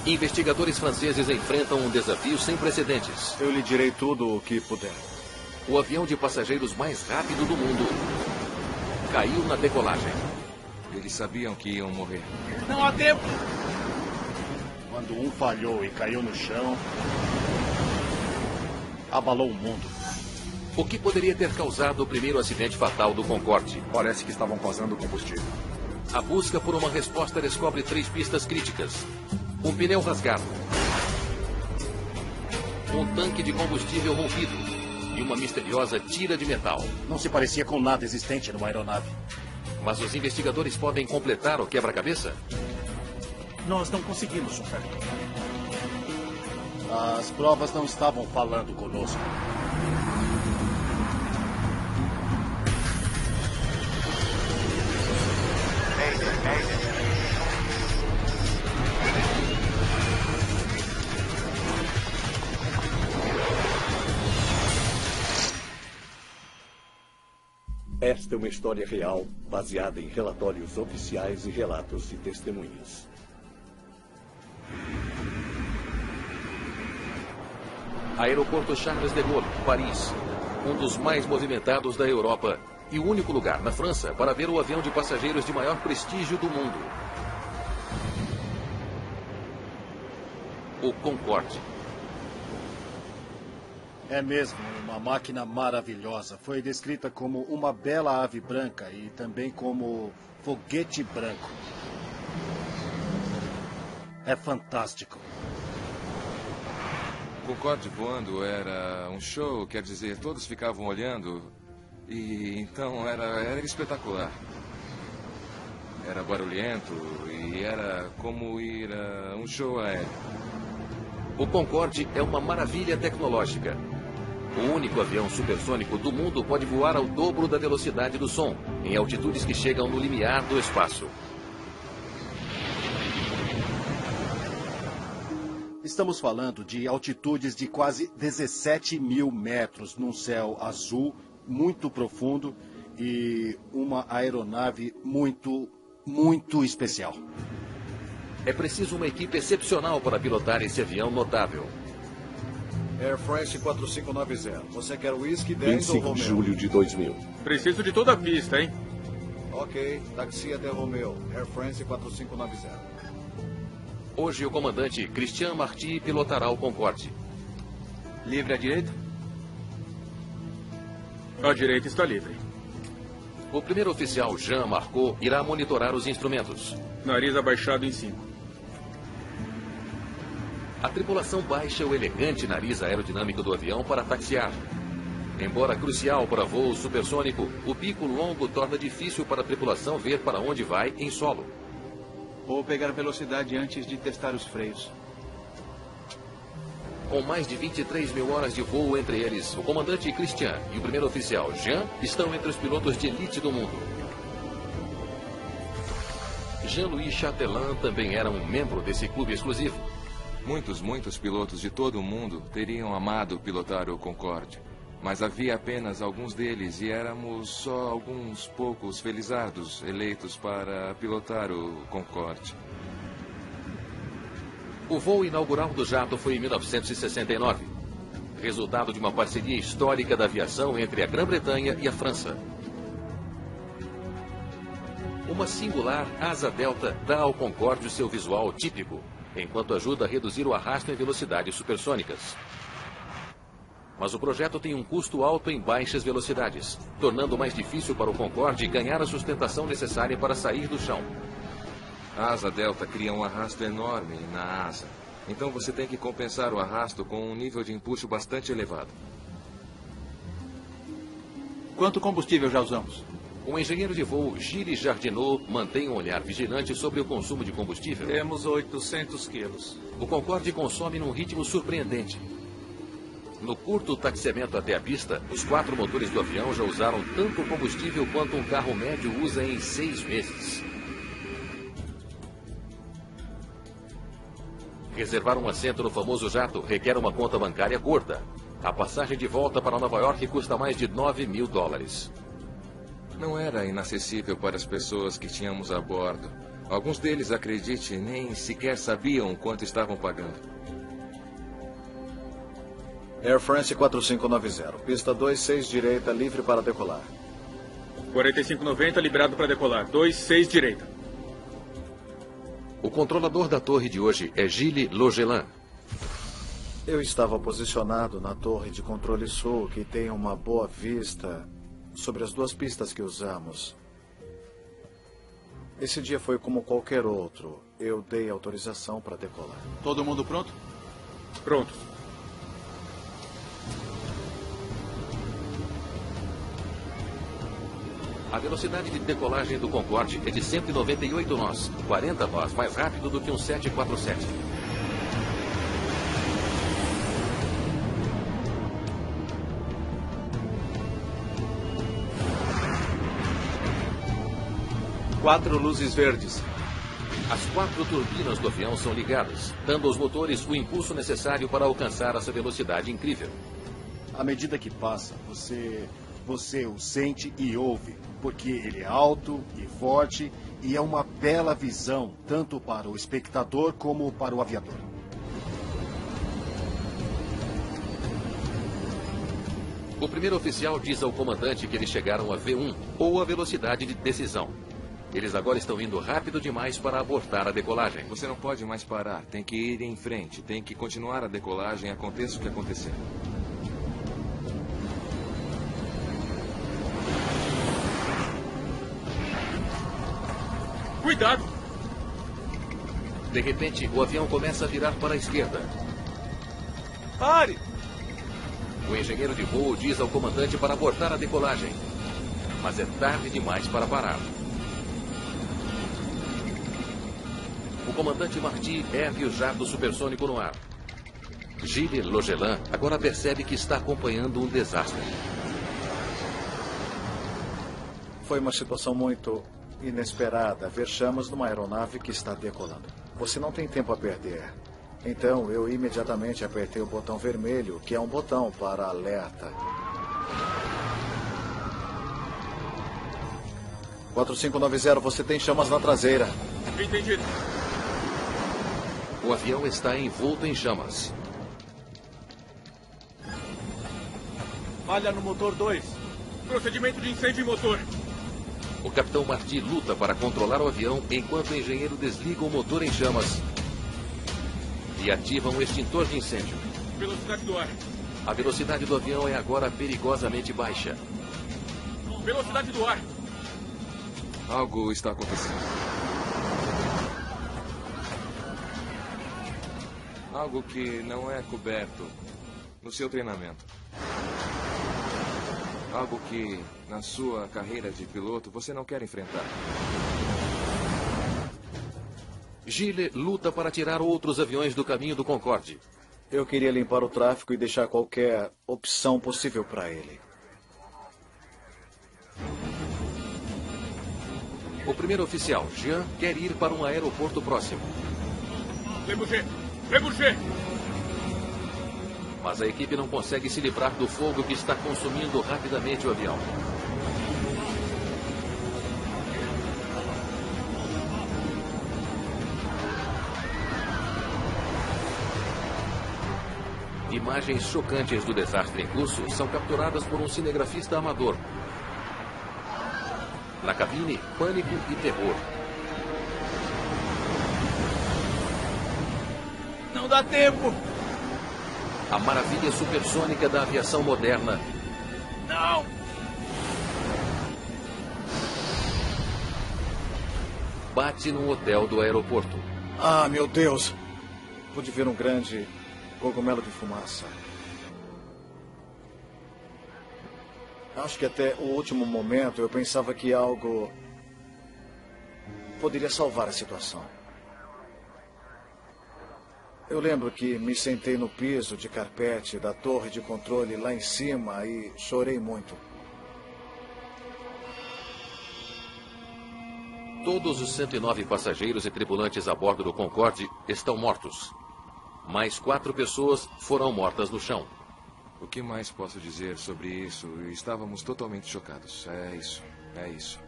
Investigadores franceses enfrentam um desafio sem precedentes. Eu lhe direi tudo o que puder. O avião de passageiros mais rápido do mundo caiu na decolagem. Eles sabiam que iam morrer. Não há tempo! Quando um falhou e caiu no chão, abalou o mundo. O que poderia ter causado o primeiro acidente fatal do Concorde? Parece que estavam vazando combustível. A busca por uma resposta descobre 3 pistas críticas. Um pneu rasgado. Um tanque de combustível rompido. E uma misteriosa tira de metal. Não se parecia com nada existente numa aeronave. Mas os investigadores podem completar o quebra-cabeça? Nós não conseguimos, Humberto. As provas não estavam falando conosco. Esta é uma história real, baseada em relatórios oficiais e relatos de testemunhas. Aeroporto Charles de Gaulle, Paris. Um dos mais movimentados da Europa e o único lugar na França para ver o avião de passageiros de maior prestígio do mundo. O Concorde. É mesmo, uma máquina maravilhosa. Foi descrita como uma bela ave branca e também como foguete branco. É fantástico. O Concorde voando era um show, quer dizer, todos ficavam olhando. E então era espetacular. Era barulhento e era como ir a um show aéreo. O Concorde é uma maravilha tecnológica. O único avião supersônico do mundo pode voar ao dobro da velocidade do som, em altitudes que chegam no limiar do espaço. Estamos falando de altitudes de quase 17 mil metros num céu azul, muito profundo e uma aeronave muito especial. É preciso uma equipe excepcional para pilotar esse avião notável. Air France 4590. Você quer whisky 10 ou 25 de Romeo? julho de 2000. Preciso de toda a pista, hein? Ok, táxi até Romeo. Air France 4590. Hoje o comandante Christian Marty pilotará o Concorde. Livre à direita? A direita está livre. O primeiro oficial, Jean Marcot, irá monitorar os instrumentos. Nariz abaixado em 5. A tripulação baixa o elegante nariz aerodinâmico do avião para taxiar. Embora crucial para voo supersônico, o bico longo torna difícil para a tripulação ver para onde vai em solo. Vou pegar velocidade antes de testar os freios. Com mais de 23 mil horas de voo entre eles, o comandante Christian e o primeiro oficial, Jean, estão entre os pilotos de elite do mundo. Jean-Louis Chatelain também era um membro desse clube exclusivo. Muitos pilotos de todo o mundo teriam amado pilotar o Concorde. Mas havia apenas alguns deles e éramos só alguns poucos felizardos eleitos para pilotar o Concorde. O voo inaugural do jato foi em 1969, resultado de uma parceria histórica da aviação entre a Grã-Bretanha e a França. Uma singular asa delta dá ao Concorde o seu visual típico, enquanto ajuda a reduzir o arrasto em velocidades supersônicas. Mas o projeto tem um custo alto em baixas velocidades, tornando mais difícil para o Concorde ganhar a sustentação necessária para sair do chão. A asa delta cria um arrasto enorme na asa. Então você tem que compensar o arrasto com um nível de empuxo bastante elevado. Quanto combustível já usamos? O engenheiro de voo Gilles Jardinot mantém um olhar vigilante sobre o consumo de combustível. Temos 800 quilos. O Concorde consome num ritmo surpreendente. No curto taxiamento até a pista, os 4 motores do avião já usaram tanto combustível quanto um carro médio usa em 6 meses. Reservar um assento no famoso jato requer uma conta bancária gorda. A passagem de volta para Nova York custa mais de $9.000. Não era inacessível para as pessoas que tínhamos a bordo. Alguns deles, acredite, nem sequer sabiam quanto estavam pagando. Air France 4590. Pista 26 direita, livre para decolar. 4590 liberado para decolar. 26 direita. O controlador da torre de hoje é Gilles Logelan. Eu estava posicionado na torre de controle sul, que tem uma boa vista sobre as duas pistas que usamos. Esse dia foi como qualquer outro. Eu dei autorização para decolar. Todo mundo pronto? Pronto. A velocidade de decolagem do Concorde é de 198 nós, 40 nós mais rápido do que um 747. Quatro luzes verdes. As 4 turbinas do avião são ligadas, dando aos motores o impulso necessário para alcançar essa velocidade incrível. À medida que passa, você o sente e ouve, porque ele é alto e forte e é uma bela visão, tanto para o espectador como para o aviador. O primeiro oficial diz ao comandante que eles chegaram a V1, ou a velocidade de decisão. Eles agora estão indo rápido demais para abortar a decolagem. Você não pode mais parar. Tem que ir em frente. Tem que continuar a decolagem, aconteça o que acontecer. Cuidado! De repente, o avião começa a virar para a esquerda. Pare! O engenheiro de voo diz ao comandante para abortar a decolagem. Mas é tarde demais para parar. O comandante Marty ergue o jato supersônico no ar. Gilles Logelan agora percebe que está acompanhando um desastre. Foi uma situação muito inesperada ver chamas numa aeronave que está decolando. Você não tem tempo a perder. Então eu imediatamente apertei o botão vermelho, que é um botão para alerta. 4590, você tem chamas na traseira. Entendido. O avião está envolto em chamas. Falha no motor 2. Procedimento de incêndio em motor. O capitão Marty luta para controlar o avião enquanto o engenheiro desliga o motor em chamas e ativa um extintor de incêndio. Velocidade do ar. A velocidade do avião é agora perigosamente baixa. Velocidade do ar. Algo está acontecendo. Algo que não é coberto no seu treinamento. Algo que, na sua carreira de piloto, você não quer enfrentar. Gilles luta para tirar outros aviões do caminho do Concorde. Eu queria limpar o tráfego e deixar qualquer opção possível para ele. O primeiro oficial, Jean, quer ir para um aeroporto próximo. Le Bourget! Le Bourget! Mas a equipe não consegue se livrar do fogo que está consumindo rapidamente o avião. Imagens chocantes do desastre em curso são capturadas por um cinegrafista amador. Na cabine, pânico e terror. Não dá tempo! A maravilha supersônica da aviação moderna. Não! Bate no hotel do aeroporto. Ah, meu Deus! Pude ver um grande cogumelo de fumaça. Acho que até o último momento eu pensava que algo poderia salvar a situação. Eu lembro que me sentei no piso de carpete da torre de controle lá em cima e chorei muito. Todos os 109 passageiros e tripulantes a bordo do Concorde estão mortos. Mais 4 pessoas foram mortas no chão. O que mais posso dizer sobre isso? Estávamos totalmente chocados. É isso.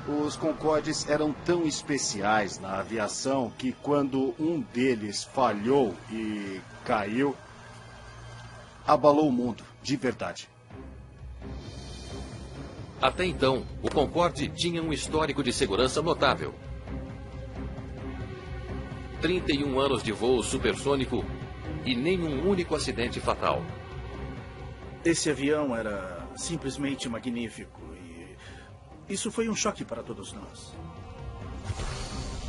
Os Concordes eram tão especiais na aviação que quando um deles falhou e caiu, abalou o mundo, de verdade. Até então, o Concorde tinha um histórico de segurança notável. 31 anos de voo supersônico e nenhum único acidente fatal. Esse avião era simplesmente magnífico e isso foi um choque para todos nós.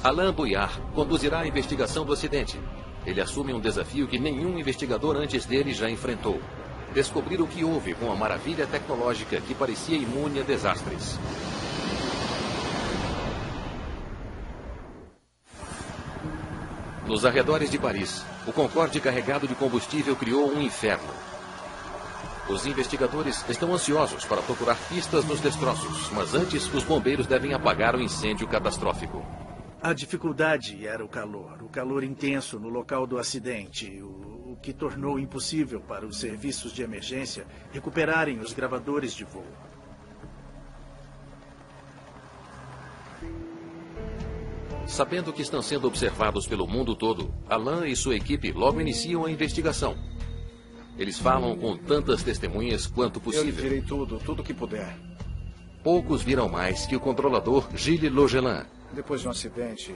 Alain Bouillard conduzirá a investigação do acidente. Ele assume um desafio que nenhum investigador antes dele já enfrentou. Descobrir o que houve com a maravilha tecnológica que parecia imune a desastres. Nos arredores de Paris, o Concorde carregado de combustível criou um inferno. Os investigadores estão ansiosos para procurar pistas nos destroços, mas antes os bombeiros devem apagar o incêndio catastrófico. A dificuldade era o calor intenso no local do acidente, o que tornou impossível para os serviços de emergência recuperarem os gravadores de voo. Sabendo que estão sendo observados pelo mundo todo, Alain e sua equipe logo iniciam a investigação. Eles falam com tantas testemunhas quanto possível. Eu direi tudo que puder. Poucos viram mais que o controlador Gilles Logelin. Depois de um acidente,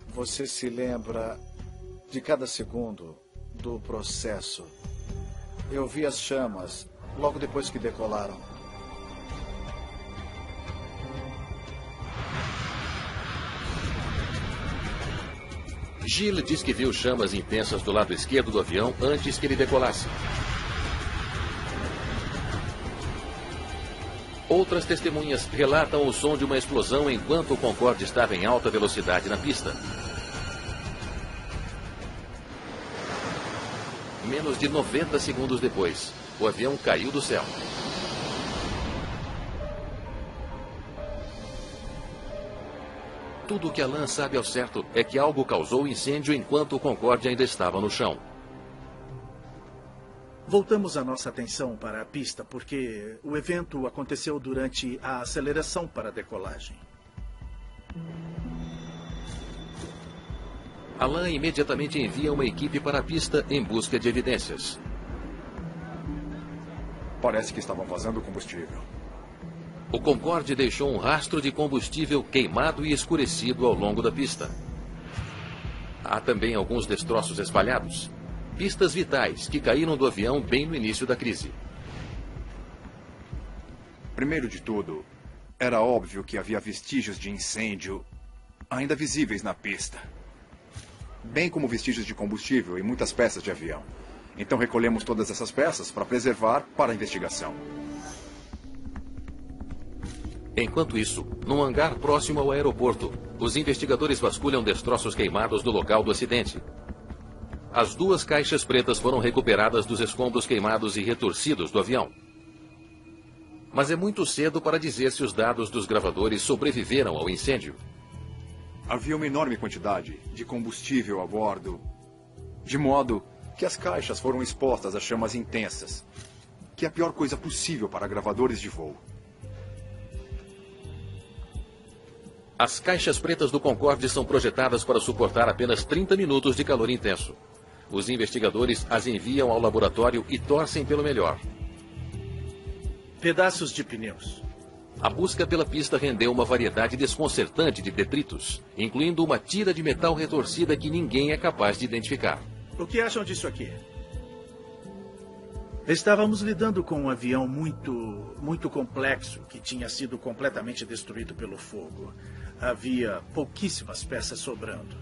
você se lembra de cada segundo do processo. Eu vi as chamas logo depois que decolaram. Gilles diz que viu chamas intensas do lado esquerdo do avião antes que ele decolasse. Outras testemunhas relatam o som de uma explosão enquanto o Concorde estava em alta velocidade na pista. Menos de 90 segundos depois, o avião caiu do céu. Tudo o que Alain sabe ao certo é que algo causou o incêndio enquanto o Concorde ainda estava no chão. Voltamos a nossa atenção para a pista porque o evento aconteceu durante a aceleração para a decolagem. Alain imediatamente envia uma equipe para a pista em busca de evidências. Parece que estavam vazando combustível. O Concorde deixou um rastro de combustível queimado e escurecido ao longo da pista. Há também alguns destroços espalhados. Pistas vitais que caíram do avião bem no início da crise. Primeiro de tudo, era óbvio que havia vestígios de incêndio ainda visíveis na pista. Bem como vestígios de combustível e muitas peças de avião. Então recolhemos todas essas peças para preservar para a investigação. Enquanto isso, num hangar próximo ao aeroporto, os investigadores vasculham destroços queimados do local do acidente. As duas caixas pretas foram recuperadas dos escombros queimados e retorcidos do avião. Mas é muito cedo para dizer se os dados dos gravadores sobreviveram ao incêndio. Havia uma enorme quantidade de combustível a bordo, de modo que as caixas foram expostas a chamas intensas, que é a pior coisa possível para gravadores de voo. As caixas pretas do Concorde são projetadas para suportar apenas 30 minutos de calor intenso. Os investigadores as enviam ao laboratório e torcem pelo melhor. Pedaços de pneus. A busca pela pista rendeu uma variedade desconcertante de detritos, incluindo uma tira de metal retorcida que ninguém é capaz de identificar. O que acham disso aqui? Estávamos lidando com um avião muito complexo que tinha sido completamente destruído pelo fogo. Havia pouquíssimas peças sobrando.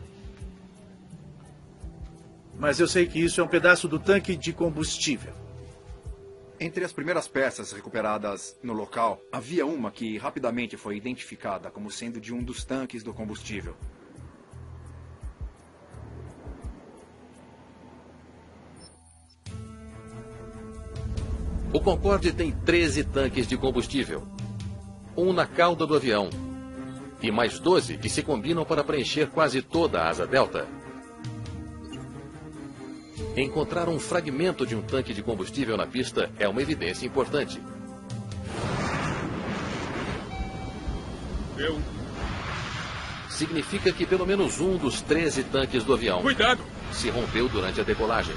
Mas eu sei que isso é um pedaço do tanque de combustível. Entre as primeiras peças recuperadas no local, havia uma que rapidamente foi identificada como sendo de um dos tanques do combustível. O Concorde tem 13 tanques de combustível. Um na cauda do avião. E mais 12 que se combinam para preencher quase toda a asa delta. Encontrar um fragmento de um tanque de combustível na pista é uma evidência importante. B1. Significa que pelo menos um dos 13 tanques do avião Cuidado! se rompeu durante a decolagem.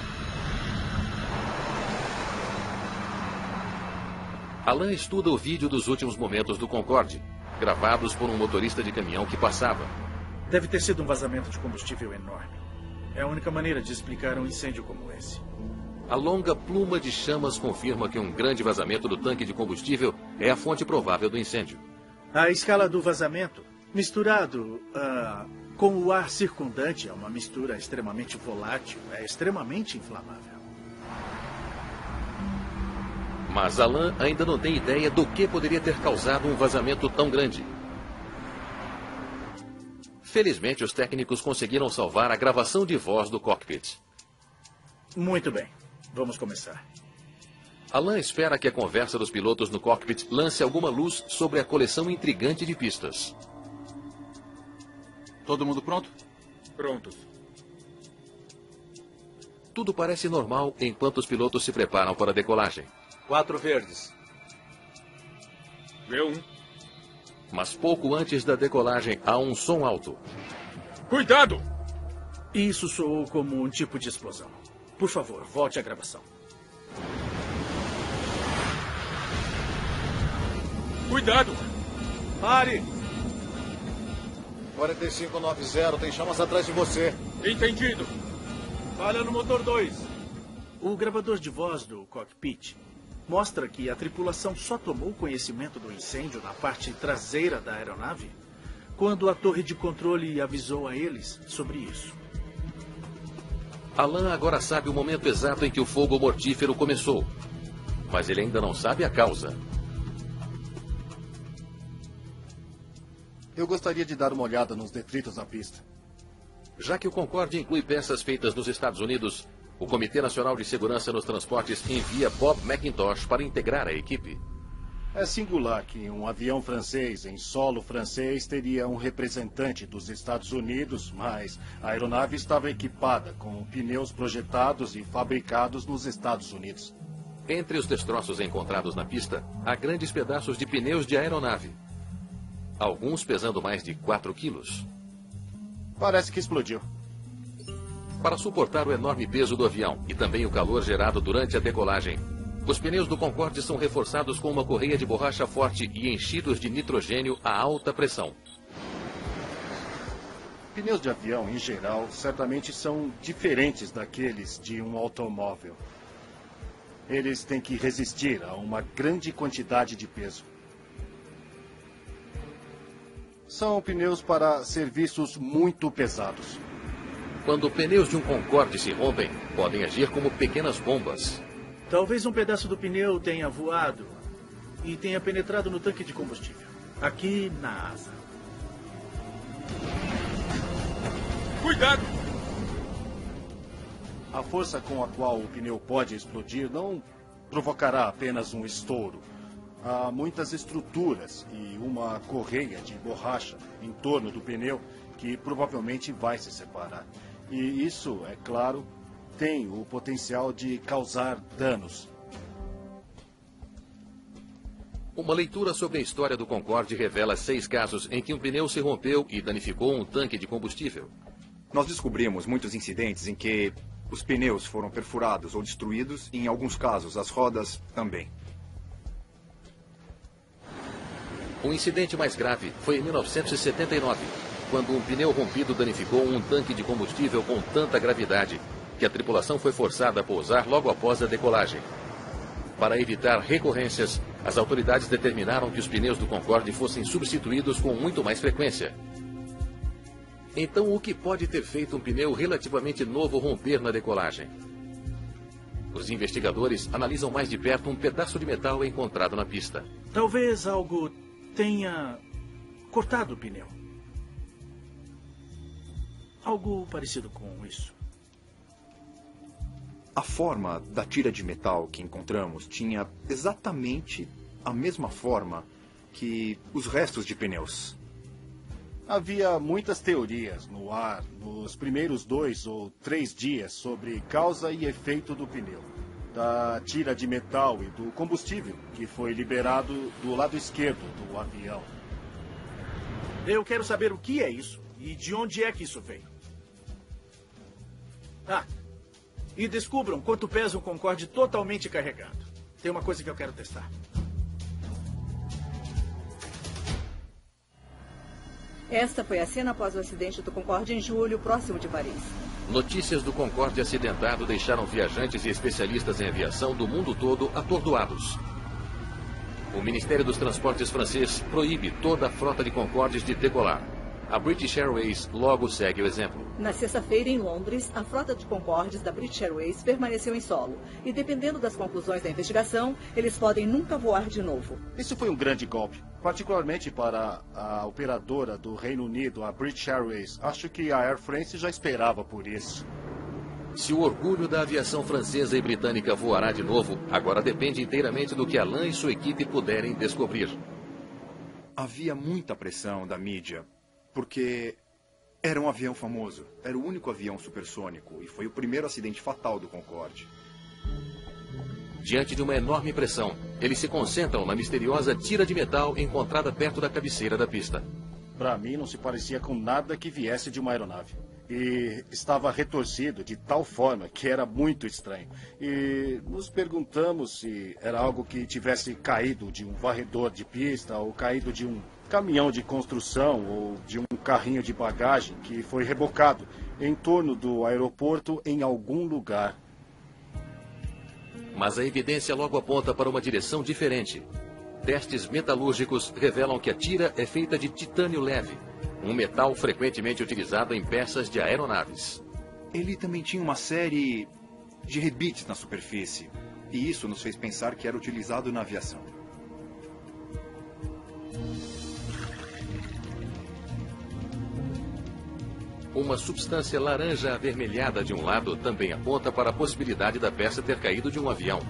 Alan estuda o vídeo dos últimos momentos do Concorde, gravados por um motorista de caminhão que passava. Deve ter sido um vazamento de combustível enorme. É a única maneira de explicar um incêndio como esse. A longa pluma de chamas confirma que um grande vazamento do tanque de combustível é a fonte provável do incêndio. A escala do vazamento, misturado com o ar circundante, é uma mistura extremamente volátil, é extremamente inflamável. Mas Alan ainda não tem ideia do que poderia ter causado um vazamento tão grande. Felizmente, os técnicos conseguiram salvar a gravação de voz do cockpit. Muito bem, vamos começar. Alan espera que a conversa dos pilotos no cockpit lance alguma luz sobre a coleção intrigante de pistas. Todo mundo pronto? Prontos. Tudo parece normal enquanto os pilotos se preparam para a decolagem. 4 verdes. B1. Mas pouco antes da decolagem, há um som alto. Cuidado! Isso soou como um tipo de explosão. Por favor, volte à gravação. Cuidado! Pare! 4590, tem chamas atrás de você. Entendido. Falha no motor 2. O gravador de voz do cockpit mostra que a tripulação só tomou conhecimento do incêndio na parte traseira da aeronave quando a torre de controle avisou a eles sobre isso. Alan agora sabe o momento exato em que o fogo mortífero começou, mas ele ainda não sabe a causa. Eu gostaria de dar uma olhada nos detritos na pista. Já que o Concorde inclui peças feitas nos Estados Unidos, o Comitê Nacional de Segurança nos Transportes envia Bob McIntosh para integrar a equipe. É singular que um avião francês em solo francês teria um representante dos Estados Unidos, mas a aeronave estava equipada com pneus projetados e fabricados nos Estados Unidos. Entre os destroços encontrados na pista, há grandes pedaços de pneus de aeronave. Alguns pesando mais de 4 quilos. Parece que explodiu. Para suportar o enorme peso do avião e também o calor gerado durante a decolagem, os pneus do Concorde são reforçados com uma correia de borracha forte e enchidos de nitrogênio a alta pressão. Pneus de avião, em geral, certamente são diferentes daqueles de um automóvel. Eles têm que resistir a uma grande quantidade de peso. São pneus para serviços muito pesados. Quando pneus de um Concorde se rompem, podem agir como pequenas bombas. Talvez um pedaço do pneu tenha voado e tenha penetrado no tanque de combustível, aqui na asa. Cuidado! A força com a qual o pneu pode explodir não provocará apenas um estouro. Há muitas estruturas e uma correia de borracha em torno do pneu que provavelmente vai se separar. E isso, é claro, tem o potencial de causar danos. Uma leitura sobre a história do Concorde revela 6 casos em que um pneu se rompeu e danificou um tanque de combustível. Nós descobrimos muitos incidentes em que os pneus foram perfurados ou destruídos e, em alguns casos, as rodas também. O incidente mais grave foi em 1979, quando um pneu rompido danificou um tanque de combustível com tanta gravidade que a tripulação foi forçada a pousar logo após a decolagem. Para evitar recorrências, as autoridades determinaram que os pneus do Concorde fossem substituídos com muito mais frequência. Então, o que pode ter feito um pneu relativamente novo romper na decolagem? Os investigadores analisam mais de perto um pedaço de metal encontrado na pista. Talvez algo tenha cortado o pneu. Algo parecido com isso. A forma da tira de metal que encontramos tinha exatamente a mesma forma que os restos de pneus. Havia muitas teorias no ar nos primeiros 2 ou 3 dias sobre causa e efeito do pneu, da tira de metal e do combustível que foi liberado do lado esquerdo do avião. Eu quero saber o que é isso e de onde é que isso veio. Ah, e descubram quanto pesa um Concorde totalmente carregado. Tem uma coisa que eu quero testar. Esta foi a cena após o acidente do Concorde em julho, próximo de Paris. Notícias do Concorde acidentado deixaram viajantes e especialistas em aviação do mundo todo atordoados. O Ministério dos Transportes francês proíbe toda a frota de Concordes de decolar. A British Airways logo segue o exemplo. Na sexta-feira, em Londres, a frota de Concordes da British Airways permaneceu em solo. E dependendo das conclusões da investigação, eles podem nunca voar de novo. Isso foi um grande golpe, particularmente para a operadora do Reino Unido, a British Airways. Acho que a Air France já esperava por isso. Se o orgulho da aviação francesa e britânica voará de novo, agora depende inteiramente do que Alain e sua equipe puderem descobrir. Havia muita pressão da mídia, porque era um avião famoso. Era o único avião supersônico e foi o primeiro acidente fatal do Concorde. Diante de uma enorme pressão, eles se concentram na misteriosa tira de metal encontrada perto da cabeceira da pista. Para mim, não se parecia com nada que viesse de uma aeronave. E estava retorcido de tal forma que era muito estranho. E nos perguntamos se era algo que tivesse caído de um varredor de pista ou caído de um caminhão de construção ou de um carrinho de bagagem que foi rebocado em torno do aeroporto em algum lugar. Mas a evidência logo aponta para uma direção diferente. Testes metalúrgicos revelam que a tira é feita de titânio leve, um metal frequentemente utilizado em peças de aeronaves. Ele também tinha uma série de rebites na superfície, e isso nos fez pensar que era utilizado na aviação. Uma substância laranja avermelhada de um lado também aponta para a possibilidade da peça ter caído de um avião.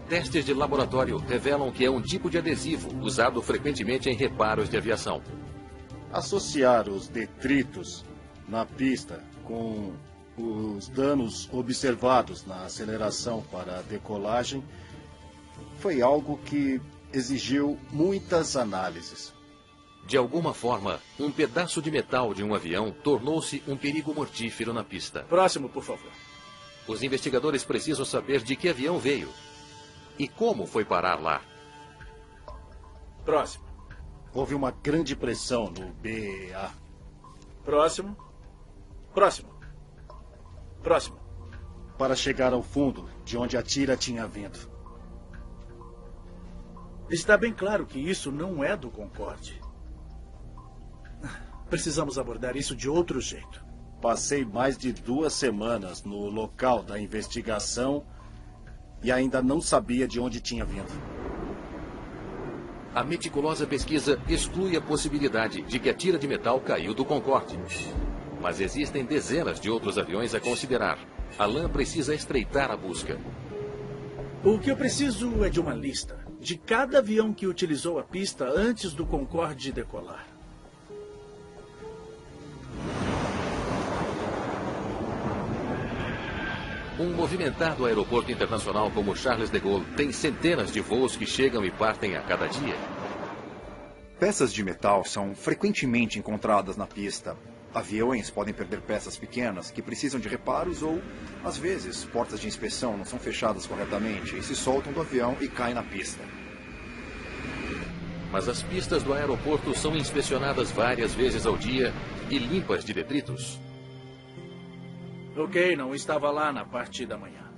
Testes de laboratório revelam que é um tipo de adesivo usado frequentemente em reparos de aviação. Associar os detritos na pista com os danos observados na aceleração para a decolagem foi algo que exigiu muitas análises. De alguma forma, um pedaço de metal de um avião tornou-se um perigo mortífero na pista. Próximo, por favor. Os investigadores precisam saber de que avião veio e como foi parar lá. Próximo. Houve uma grande pressão no BEA. Próximo. Próximo. Próximo. Para chegar ao fundo, de onde a tira tinha vindo. Está bem claro que isso não é do Concorde. Precisamos abordar isso de outro jeito. Passei mais de 2 semanas no local da investigação e ainda não sabia de onde tinha vindo. A meticulosa pesquisa exclui a possibilidade de que a tira de metal caiu do Concorde. Mas existem dezenas de outros aviões a considerar. Alain precisa estreitar a busca. O que eu preciso é de uma lista de cada avião que utilizou a pista antes do Concorde decolar. Um movimentado aeroporto internacional como Charles de Gaulle tem centenas de voos que chegam e partem a cada dia. Peças de metal são frequentemente encontradas na pista. Aviões podem perder peças pequenas que precisam de reparos ou, às vezes, portas de inspeção não são fechadas corretamente e se soltam do avião e caem na pista. Mas as pistas do aeroporto são inspecionadas várias vezes ao dia e limpas de detritos. Ok, não estava lá na parte da manhã.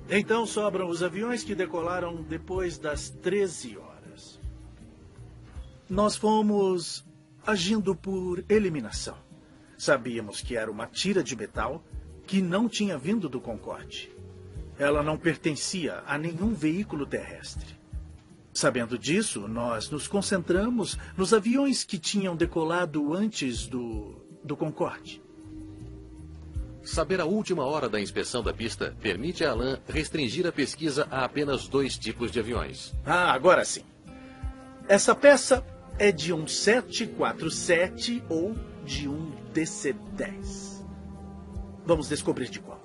Então sobram os aviões que decolaram depois das 13 horas. Nós fomos agindo por eliminação. Sabíamos que era uma tira de metal que não tinha vindo do Concorde. Ela não pertencia a nenhum veículo terrestre. Sabendo disso, nós nos concentramos nos aviões que tinham decolado antes do Concorde. Saber a última hora da inspeção da pista permite a Alain restringir a pesquisa a apenas 2 tipos de aviões. Ah, agora sim. Essa peça é de um 747 ou de um DC-10. Vamos descobrir de qual.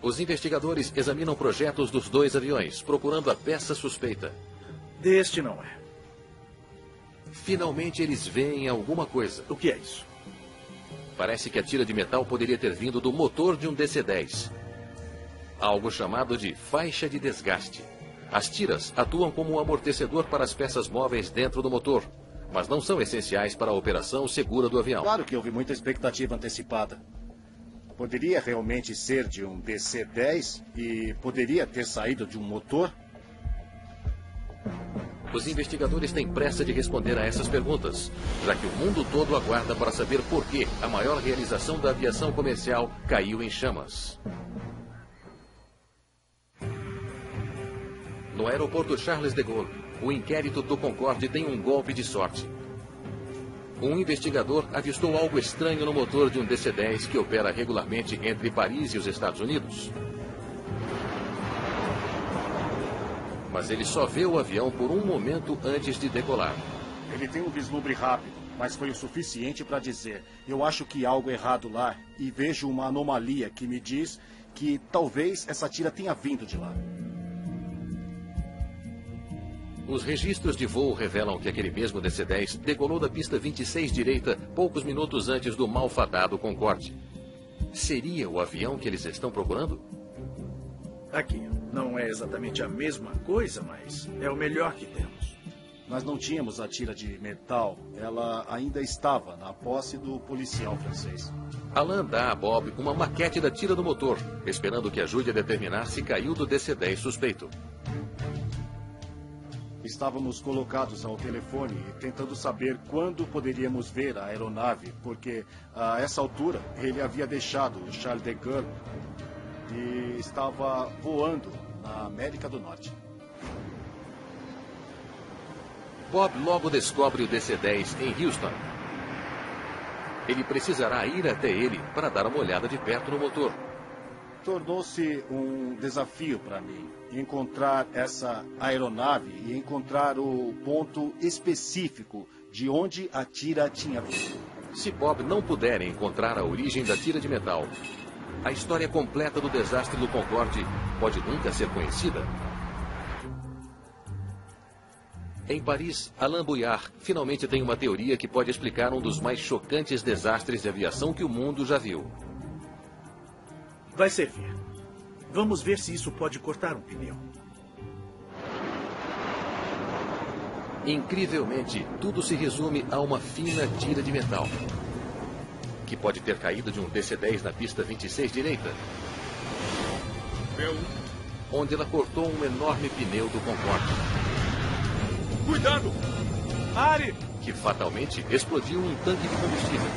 Os investigadores examinam projetos dos 2 aviões, procurando a peça suspeita. Deste não é. Finalmente eles veem alguma coisa. O que é isso? Parece que a tira de metal poderia ter vindo do motor de um DC-10. Algo chamado de faixa de desgaste. As tiras atuam como um amortecedor para as peças móveis dentro do motor, mas não são essenciais para a operação segura do avião. Claro que houve muita expectativa antecipada. Poderia realmente ser de um DC-10 e poderia ter saído de um motor? Os investigadores têm pressa de responder a essas perguntas, já que o mundo todo aguarda para saber por que a maior realização da aviação comercial caiu em chamas. No aeroporto Charles de Gaulle, o inquérito do Concorde tem um golpe de sorte. Um investigador avistou algo estranho no motor de um DC-10 que opera regularmente entre Paris e os Estados Unidos. Mas ele só vê o avião por um momento antes de decolar. Ele tem um vislumbre rápido, mas foi o suficiente para dizer: eu acho que há algo errado lá e vejo uma anomalia que me diz que talvez essa tira tenha vindo de lá. Os registros de voo revelam que aquele mesmo DC-10 decolou da pista 26 direita poucos minutos antes do malfadado Concorde. Seria o avião que eles estão procurando? Aqui, não é exatamente a mesma coisa, mas é o melhor que temos. Nós não tínhamos a tira de metal. Ela ainda estava na posse do policial francês. Alain dá a Bob uma maquete da tira do motor, esperando que ajude a determinar se caiu do DC-10 suspeito. Estávamos colocados ao telefone tentando saber quando poderíamos ver a aeronave, porque a essa altura ele havia deixado o Charles de Gaulle e estava voando na América do Norte. Bob logo descobre o DC-10 em Houston. Ele precisará ir até ele para dar uma olhada de perto no motor. Tornou-se um desafio para mim encontrar essa aeronave e encontrar o ponto específico de onde a tira tinha vindo. Se Bob não puder encontrar a origem da tira de metal, a história completa do desastre do Concorde pode nunca ser conhecida. Em Paris, Alain Bouillard finalmente tem uma teoria que pode explicar um dos mais chocantes desastres de aviação que o mundo já viu. Vai servir. Vamos ver se isso pode cortar um pneu. Incrivelmente, tudo se resume a uma fina tira de metal, que pode ter caído de um DC-10 na pista 26 direita, onde ela cortou um enorme pneu do Concorde. Cuidado! Pare! Que fatalmente explodiu um tanque de combustível.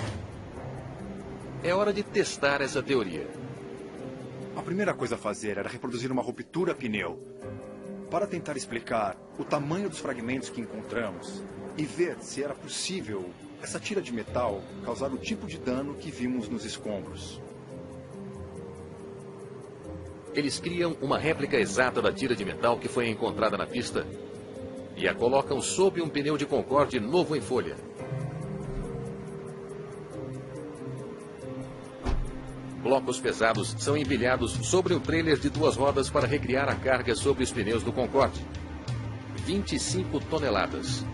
É hora de testar essa teoria. A primeira coisa a fazer era reproduzir uma ruptura pneu, para tentar explicar o tamanho dos fragmentos que encontramos e ver se era possível essa tira de metal causar o tipo de dano que vimos nos escombros. Eles criam uma réplica exata da tira de metal que foi encontrada na pista e a colocam sob um pneu de Concorde novo em folha. Blocos pesados são empilhados sobre um trailer de 2 rodas para recriar a carga sobre os pneus do Concorde. 25 toneladas.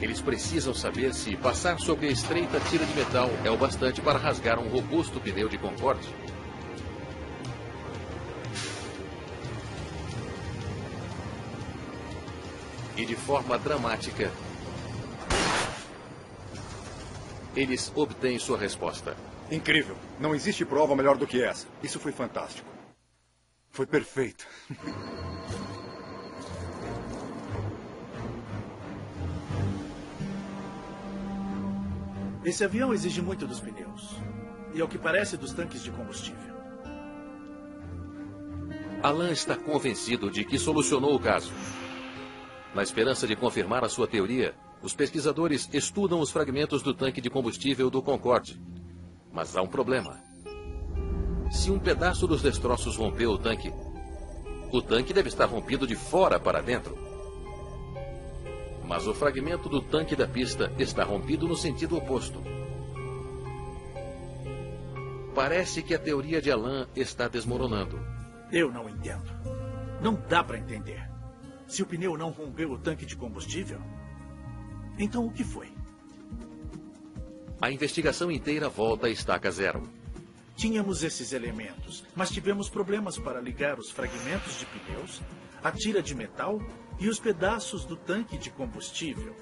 Eles precisam saber se passar sobre a estreita tira de metal é o bastante para rasgar um robusto pneu de Concorde. E de forma dramática, eles obtêm sua resposta. Incrível. Não existe prova melhor do que essa. Isso foi fantástico. Foi perfeito. Esse avião exige muito dos pneus. E ao que parece dos tanques de combustível. Alain está convencido de que solucionou o caso. Na esperança de confirmar a sua teoria, os pesquisadores estudam os fragmentos do tanque de combustível do Concorde. Mas há um problema. Se um pedaço dos destroços rompeu o tanque deve estar rompido de fora para dentro. Mas o fragmento do tanque da pista está rompido no sentido oposto. Parece que a teoria de Alan está desmoronando. Eu não entendo. Não dá para entender. Se o pneu não rompeu o tanque de combustível, então o que foi? A investigação inteira volta à estaca zero. Tínhamos esses elementos, mas tivemos problemas para ligar os fragmentos de pneus, a tira de metal e os pedaços do tanque de combustível.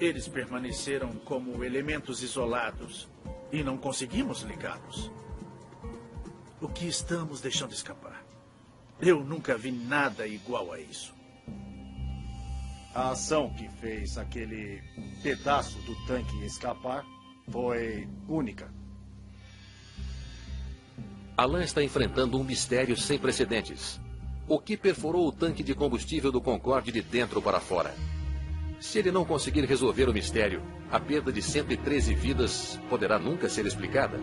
Eles permaneceram como elementos isolados e não conseguimos ligá-los. O que estamos deixando escapar? Eu nunca vi nada igual a isso. A ação que fez aquele pedaço do tanque escapar foi única. Alan está enfrentando um mistério sem precedentes. O que perfurou o tanque de combustível do Concorde de dentro para fora? Se ele não conseguir resolver o mistério, a perda de 113 vidas poderá nunca ser explicada.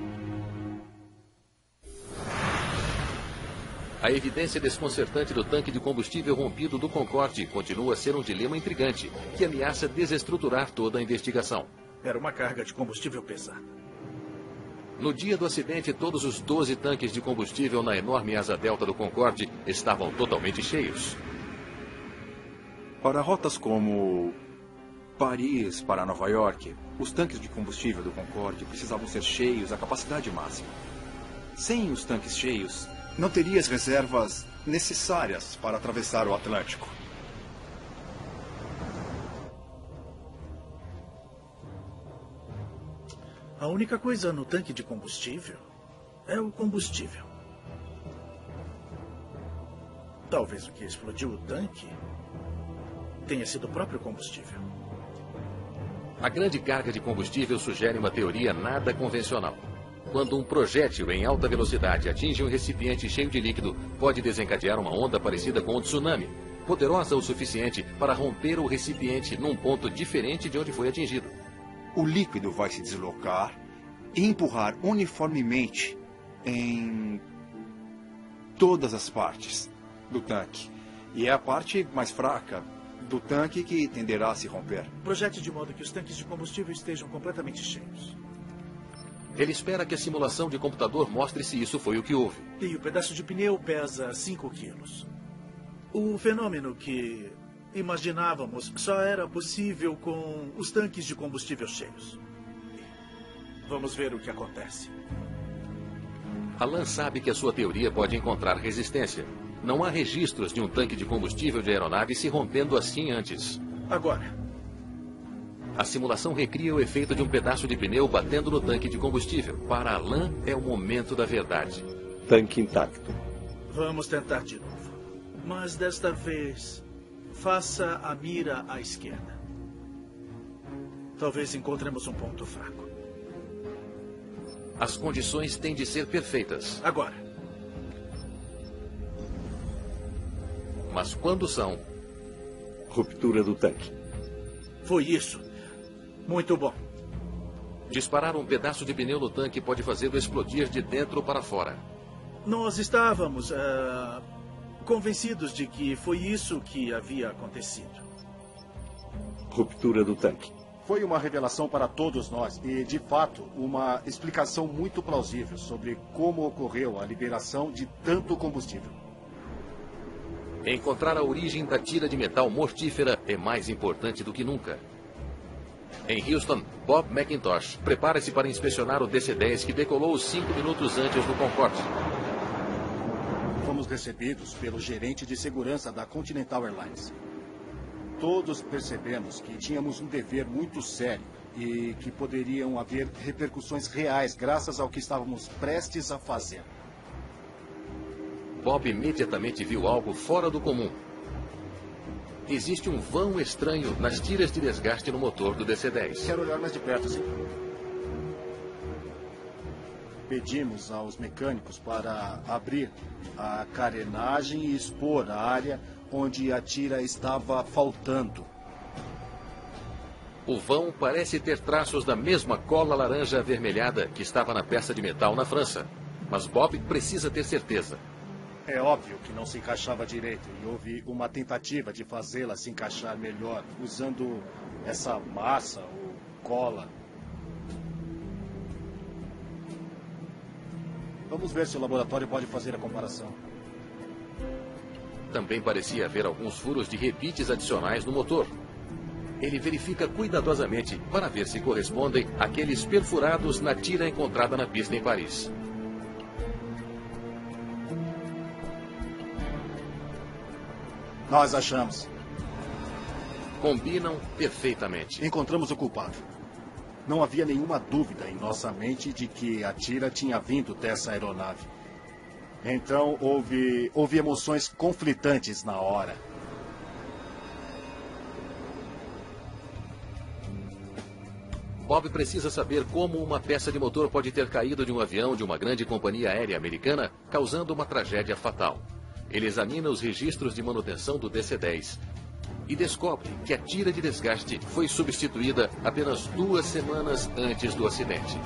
A evidência desconcertante do tanque de combustível rompido do Concorde continua a ser um dilema intrigante que ameaça desestruturar toda a investigação. Era uma carga de combustível pesada. No dia do acidente, todos os 12 tanques de combustível na enorme asa delta do Concorde estavam totalmente cheios. Para rotas como Paris para Nova York, os tanques de combustível do Concorde precisavam ser cheios à capacidade máxima. Sem os tanques cheios, não teria as reservas necessárias para atravessar o Atlântico. A única coisa no tanque de combustível é o combustível. Talvez o que explodiu o tanque tenha sido o próprio combustível. A grande carga de combustível sugere uma teoria nada convencional. Quando um projétil em alta velocidade atinge um recipiente cheio de líquido, pode desencadear uma onda parecida com um tsunami, poderosa o suficiente para romper o recipiente num ponto diferente de onde foi atingido. O líquido vai se deslocar e empurrar uniformemente em todas as partes do tanque. E é a parte mais fraca do tanque que tenderá a se romper. Projete de modo que os tanques de combustível estejam completamente cheios. Ele espera que a simulação de computador mostre se isso foi o que houve. E o pedaço de pneu pesa 5 quilos. O fenômeno que imaginávamos só era possível com os tanques de combustível cheios. Vamos ver o que acontece. Alan sabe que a sua teoria pode encontrar resistência. Não há registros de um tanque de combustível de aeronave se rompendo assim antes. Agora. A simulação recria o efeito de um pedaço de pneu batendo no tanque de combustível. Para Alan, é o momento da verdade. Tanque intacto. Vamos tentar de novo. Mas desta vez, faça a mira à esquerda. Talvez encontremos um ponto fraco. As condições têm de ser perfeitas. Agora. Mas quando são? Ruptura do tanque. Foi isso. Muito bom. Disparar um pedaço de pneu no tanque pode fazê-lo explodir de dentro para fora. Nós estávamos convencidos de que foi isso que havia acontecido. Ruptura do tanque. Foi uma revelação para todos nós e, de fato, uma explicação muito plausível sobre como ocorreu a liberação de tanto combustível. Encontrar a origem da tira de metal mortífera é mais importante do que nunca. Em Houston, Bob McIntosh prepara-se para inspecionar o DC-10 que decolou 5 minutos antes do Concorde. Fomos recebidos pelo gerente de segurança da Continental Airlines. Todos percebemos que tínhamos um dever muito sério e que poderiam haver repercussões reais graças ao que estávamos prestes a fazer. Bob imediatamente viu algo fora do comum. Existe um vão estranho nas tiras de desgaste no motor do DC-10. Quero olhar mais de perto, sim. Pedimos aos mecânicos para abrir a carenagem e expor a área onde a tira estava faltando. O vão parece ter traços da mesma cola laranja avermelhada que estava na peça de metal na França. Mas Bob precisa ter certeza. É óbvio que não se encaixava direito e houve uma tentativa de fazê-la se encaixar melhor, usando essa massa ou cola. Vamos ver se o laboratório pode fazer a comparação. Também parecia haver alguns furos de rebites adicionais no motor. Ele verifica cuidadosamente para ver se correspondem àqueles perfurados na tira encontrada na pista em Paris. Nós achamos. Combinam perfeitamente. Encontramos o culpado. Não havia nenhuma dúvida em nossa mente de que a tira tinha vindo dessa aeronave. Então houve emoções conflitantes na hora. Bob precisa saber como uma peça de motor pode ter caído de um avião de uma grande companhia aérea americana, causando uma tragédia fatal. Ele examina os registros de manutenção do DC-10 e descobre que a tira de desgaste foi substituída apenas 2 semanas antes do acidente.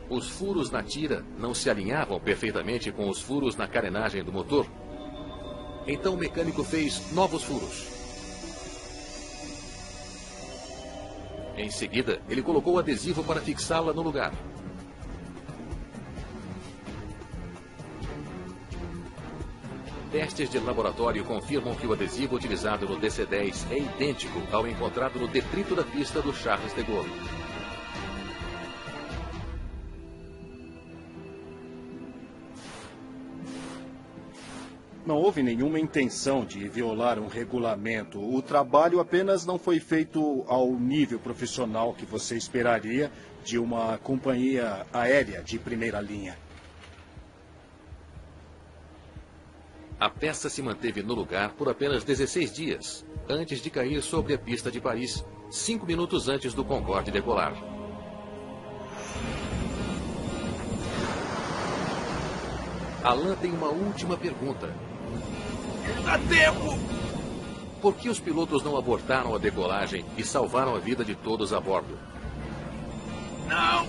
Os furos na tira não se alinhavam perfeitamente com os furos na carenagem do motor. Então o mecânico fez novos furos. Em seguida, ele colocou o adesivo para fixá-la no lugar. Testes de laboratório confirmam que o adesivo utilizado no DC-10 é idêntico ao encontrado no detrito da pista do Charles de Gaulle. Não houve nenhuma intenção de violar um regulamento. O trabalho apenas não foi feito ao nível profissional que você esperaria de uma companhia aérea de primeira linha. A peça se manteve no lugar por apenas 16 dias, antes de cair sobre a pista de Paris, 5 minutos antes do Concorde decolar. Alan tem uma última pergunta. Dá tempo! Por que os pilotos não abortaram a decolagem e salvaram a vida de todos a bordo? Não!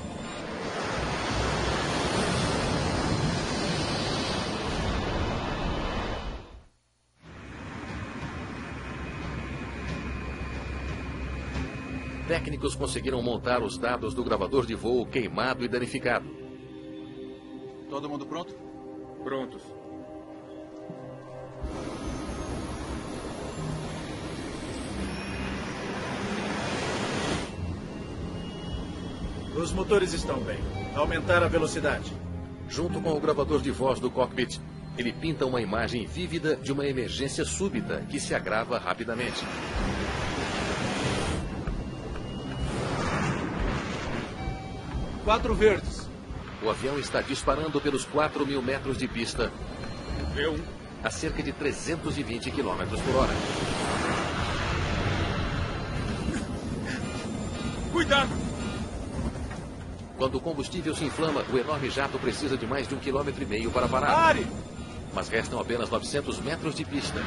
Técnicos conseguiram montar os dados do gravador de voo queimado e danificado. Todo mundo pronto? Prontos. Os motores estão bem. Aumentar a velocidade. Junto com o gravador de voz do cockpit, ele pinta uma imagem vívida de uma emergência súbita que se agrava rapidamente. Quatro verdes. O avião está disparando pelos 4.000 metros de pista V1 a cerca de 320 km por hora. Cuidado! Quando o combustível se inflama, o enorme jato precisa de mais de 1,5 km para parar. Pare! Mas restam apenas 900 metros de pista.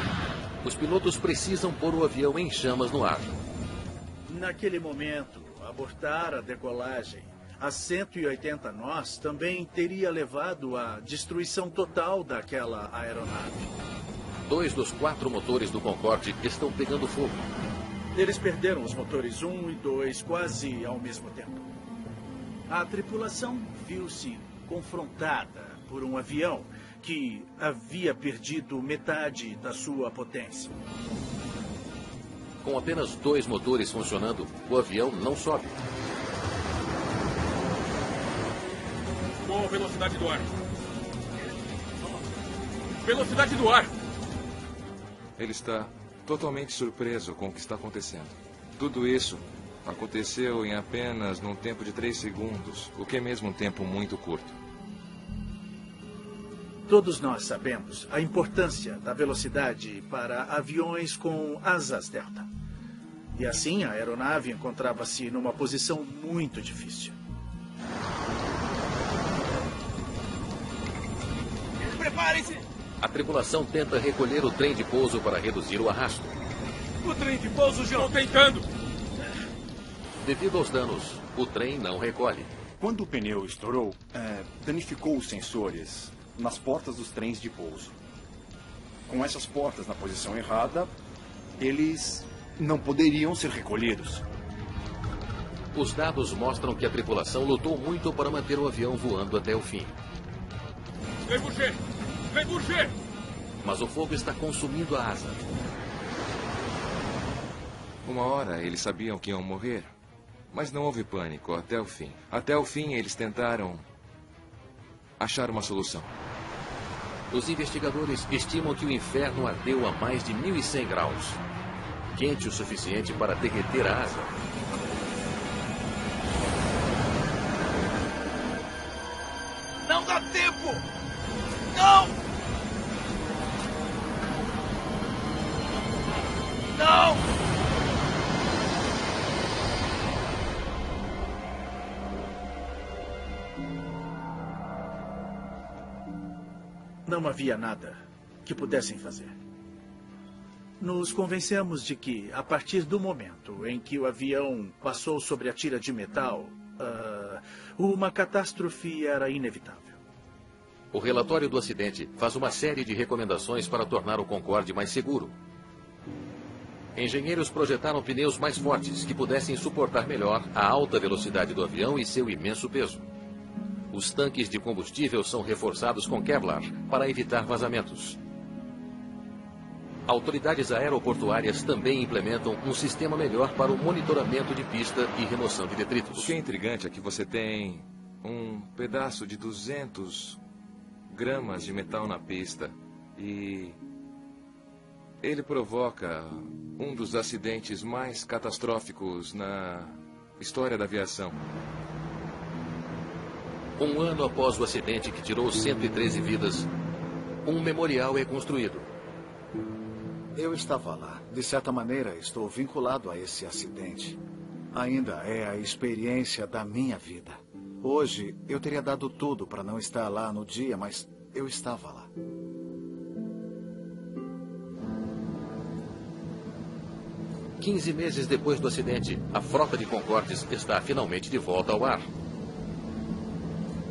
Os pilotos precisam pôr o avião em chamas no ar. Naquele momento, abortar a decolagem a 180 nós também teria levado à destruição total daquela aeronave. 2 dos 4 motores do Concorde estão pegando fogo. Eles perderam os motores 1 e 2 quase ao mesmo tempo. A tripulação viu-se confrontada por um avião que havia perdido metade da sua potência. Com apenas 2 motores funcionando, o avião não sobe. Com velocidade do ar. Velocidade do ar! Ele está totalmente surpreso com o que está acontecendo. Tudo isso aconteceu em apenas num tempo de 3 segundos, o que é mesmo um tempo muito curto. Todos nós sabemos a importância da velocidade para aviões com asas delta. E assim a aeronave encontrava-se numa posição muito difícil. Preparem-se! A tripulação tenta recolher o trem de pouso para reduzir o arrasto. O trem de pouso já... Estou tentando! Devido aos danos, o trem não recolhe. Quando o pneu estourou, danificou os sensores nas portas dos trens de pouso. Com essas portas na posição errada, Eles não poderiam ser recolhidos. Os dados mostram que a tripulação lutou muito para manter o avião voando até o fim. Vem, Boucher! Vem, Boucher! Mas o fogo está consumindo a asa. Uma hora eles sabiam que iam morrer, mas não houve pânico até o fim. Até o fim eles tentaram achar uma solução. Os investigadores estimam que o inferno ardeu a mais de 1.100 graus. Quente o suficiente para derreter a asa. Não dá tempo! Não! Não! Não havia nada que pudessem fazer. Nos convencemos de que, a partir do momento em que o avião passou sobre a tira de metal, uma catástrofe era inevitável. O relatório do acidente faz uma série de recomendações para tornar o Concorde mais seguro. Engenheiros projetaram pneus mais fortes que pudessem suportar melhor a alta velocidade do avião e seu imenso peso. Os tanques de combustível são reforçados com Kevlar para evitar vazamentos. Autoridades aeroportuárias também implementam um sistema melhor para o monitoramento de pista e remoção de detritos. O que é intrigante é que você tem um pedaço de 200 gramas de metal na pista e ele provoca um dos acidentes mais catastróficos na história da aviação. Um ano após o acidente que tirou 113 vidas, um memorial é construído. Eu estava lá. De certa maneira, estou vinculado a esse acidente. Ainda é a experiência da minha vida. Hoje, eu teria dado tudo para não estar lá no dia, mas eu estava lá. Quinze meses depois do acidente, a frota de Concordes está finalmente de volta ao ar.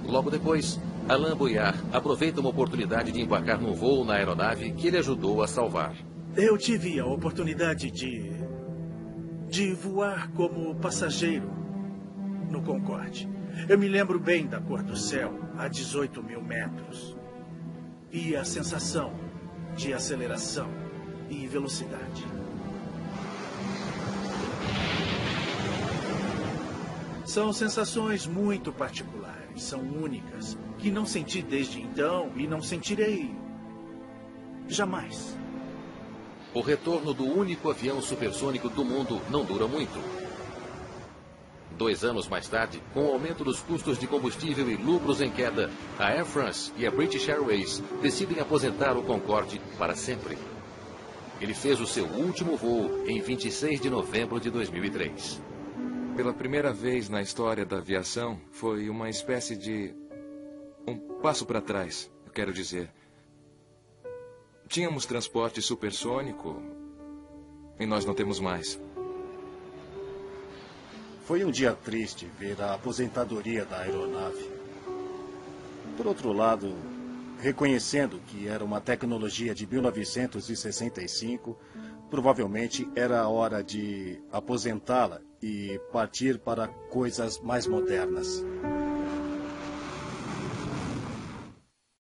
Logo depois, Alain Bouillard aproveita uma oportunidade de embarcar num voo na aeronave que ele ajudou a salvar. Eu tive a oportunidade de voar como passageiro no Concorde. Eu me lembro bem da cor do céu a 18 mil metros. E a sensação de aceleração e velocidade. São sensações muito particulares, são únicas, que não senti desde então e não sentirei jamais. O retorno do único avião supersônico do mundo não dura muito. 2 anos mais tarde, com o aumento dos custos de combustível e lucros em queda, a Air France e a British Airways decidem aposentar o Concorde para sempre. Ele fez o seu último voo em 26 de novembro de 2003. Pela primeira vez na história da aviação, foi uma espécie de um passo para trás, eu quero dizer. Tínhamos transporte supersônico e nós não temos mais. Foi um dia triste ver a aposentadoria da aeronave. Por outro lado, reconhecendo que era uma tecnologia de 1965, provavelmente era a hora de aposentá-la e partir para coisas mais modernas.